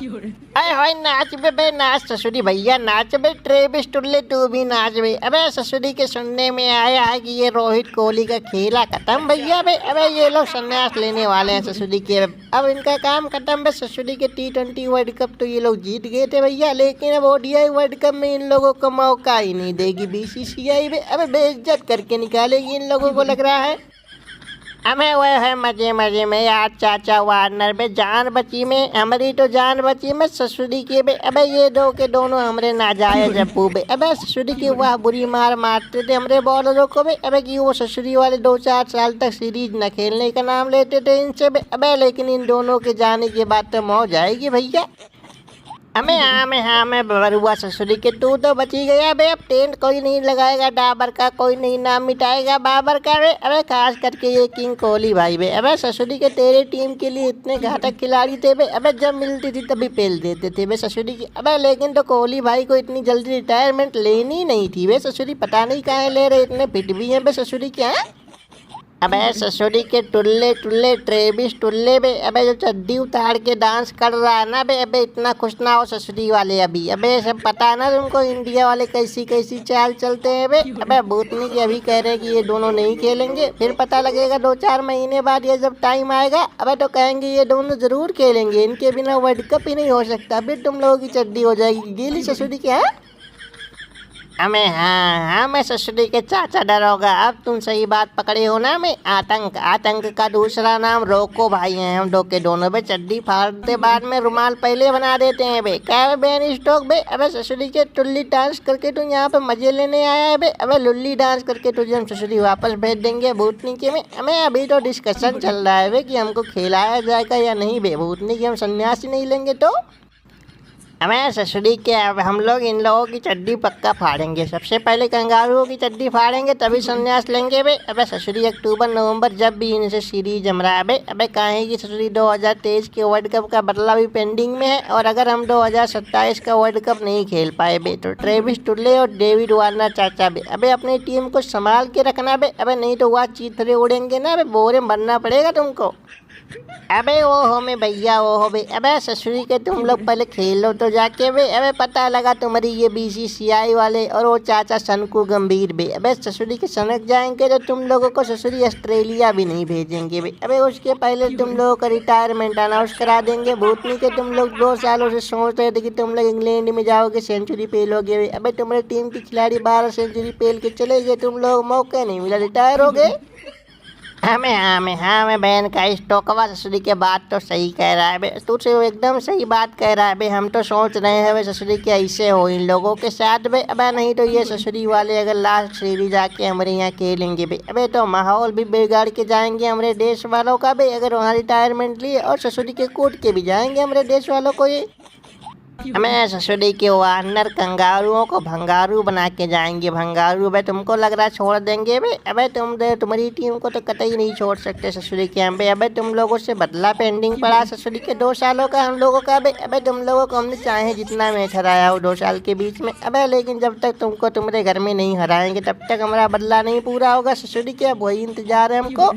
अरे होय नाच बे नाच ससुरी भैया नाच बे। ट्रेविस टुल्ले तू भी नाच बे। अबे ससुरी के सुनने में आया है कि ये रोहित कोहली का खेला खत्म भैया बे। अबे ये लोग संन्यास लेने वाले हैं ससुरी के। अब इनका काम खत्म बे। ससुरी के T20 वर्ल्ड कप तो ये लोग जीत गए थे भैया, लेकिन अब ODI वर्ल्ड कप में इन लोगों को मौका ही नहीं देगी BCCI बे। अबे बेइज्जत करके निकालेगी इन लोगों को लग रहा है। अबे वो है मजे मजे में यार चाचा वार्नर बे, जान बची में हमारी तो जान बची में ससुरी की बे। अबे ये दो के दोनों हमरे नाजायज अप्पू बे। अबे ससुरी की वाह बुरी मार मारते थे हमरे बॉलरों को बे। अबे कि वो ससुरी वाले 2-4 साल तक सीरीज न खेलने का नाम लेते थे इनसे बे। अबे लेकिन इन दोनों के जाने के बाद तो मौज आएगी भैया। हाँ मैं बरुआ ससुरी के तू तो बची गया बे। अब टेंट कोई नहीं लगाएगा डाबर का, कोई नहीं नाम मिटाएगा बाबर का बे। अबे खास करके ये किंग कोहली भाई बे। अबे ससुरी के तेरे टीम के लिए इतने घातक खिलाड़ी थे बे। अबे जब मिलती थी तभी पेल देते थे बे ससुरी की। अबे लेकिन तो कोहली भाई को इतनी जल्दी रिटायरमेंट लेनी नहीं थी बे ससुरी, पता नहीं कहाँ ले रहे, इतने फिट भी हैं बे ससुरी के। हैं अबे ससुरी के टुल्ले टुल्ले ट्रेविस टुल्ले बे। अबे जो चड्डी उतार के डांस कर रहा है ना बे, अबे इतना खुश ना हो ससुरी वाले अभी। अबे सब पता है ना तुमको इंडिया वाले कैसी कैसी चाल चलते हैं बे। अबे भूतनी की अभी कह रहे हैं कि ये दोनों नहीं खेलेंगे, फिर पता लगेगा 2-4 महीने बाद ये जब टाइम आएगा अबे तो कहेंगे ये दोनों जरूर खेलेंगे, इनके बिना वर्ल्ड कप ही नहीं हो सकता। फिर तुम लोगों की चड्डी हो जाएगी गीली ससुरी की। है हाँ मैं ससुरी के चाचा डरोगा। अब तुम सही बात पकड़े हो ना। मैं आतंक का दूसरा नाम रोको भाई हैं हम दो के दोनों बे। चड्डी फाड़ते बाद में रुमाल पहले बना देते हैं बे। क्या है बेन स्टॉक बे। अबे ससुरी के टुल्ली डांस करके तू यहाँ पे मजे लेने आया है बे। अबे लुल्ली डांस करके तुझे हम ससुरी वापस भेज देंगे भूतनी के में। हमें अभी तो डिस्कशन चल रहा है बे कि हमको खिलाया जाएगा या नहीं बे। भूतनी की हम सन्यासी नहीं लेंगे तो हमें ससुरी के अब हम लोग इन लोगों की चड्डी पक्का फाड़ेंगे। सबसे पहले कंगारुओं की चड्डी फाड़ेंगे तभी संन्यास लेंगे बे। अबे ससुरी अक्टूबर नवंबर जब भी इनसे सीरीज जम रहा है बे। अबे काहे की ससुरी 2023 के वर्ल्ड कप का बदला भी पेंडिंग में है, और अगर हम 2027 का वर्ल्ड कप नहीं खेल पाए बे तो ट्रेविस टुल्ले और डेविड वार्नर चाचा बे अबे अपनी टीम को संभाल के रखना बे। अबे नहीं तो वहाँ चीथड़े उड़ेंगे ना बे, बोरे बनना पड़ेगा तुमको। अबे वो हो मैं भैया वो हो बे। अबे ससुरी के तुम लोग पहले खेलो तो जाके बे। अबे पता लगा तुम्हारी ये BCCI वाले और वो चाचा सनकू गंभीर बे। अबे ससुरी के सनक जाएंगे तो तुम लोगों को ससुरी ऑस्ट्रेलिया भी नहीं भेजेंगे बे। अबे उसके पहले तुम लोगों का रिटायरमेंट अनाउंस करा देंगे। भूतनी के तुम लोग 2 सालों से सोच रहे थे कि तुम लोग इंग्लैंड में जाओगे सेंचुरी पेलोगे बे। अबे तुम्हारी टीम के खिलाड़ी 12 सेंचुरी पेल के चले गए, तुम लोग मौका नहीं मिला, रिटायर हो गए। हाँ मैं बहन का स्टोकवा ससुरी के बात तो सही कह रहा है बे। तू से एकदम सही बात कह रहा है बे। हम तो सोच रहे हैं बे ससुरी के ऐसे हो इन लोगों के साथ बे। अबे नहीं तो ये ससुरी वाले अगर लास्ट सीरीज आके हमारे यहाँ खेलेंगे बे अबे तो माहौल भी बिगाड़ के जाएंगे हमारे देश वालों का बे। अगर वहाँ रिटायरमेंट लिए और ससुरी के कूट के भी जाएंगे हमारे देश वालों को ये। हमें ससुरी के वार्नर कंगारुओं को भंगारू बना के जाएंगे। भंगारू बे तुमको लग रहा है छोड़ देंगे बे। अबे तुम्हारी टीम को तो कतई नहीं छोड़ सकते ससुरी के हम बे। अबे तुम लोगों से बदला पेंडिंग पड़ा ससुरी के 2 सालों का हम लोगों का बे। अबे तुम लोगों को हमने चाहे जितना मैच हराया हो 2 साल के बीच में। अबे लेकिन जब तक तुमको तुम्हारे घर में नहीं हराएंगे तब तक हमारा बदला नहीं पूरा होगा ससुरी के। अब वही इंतजार है हमको।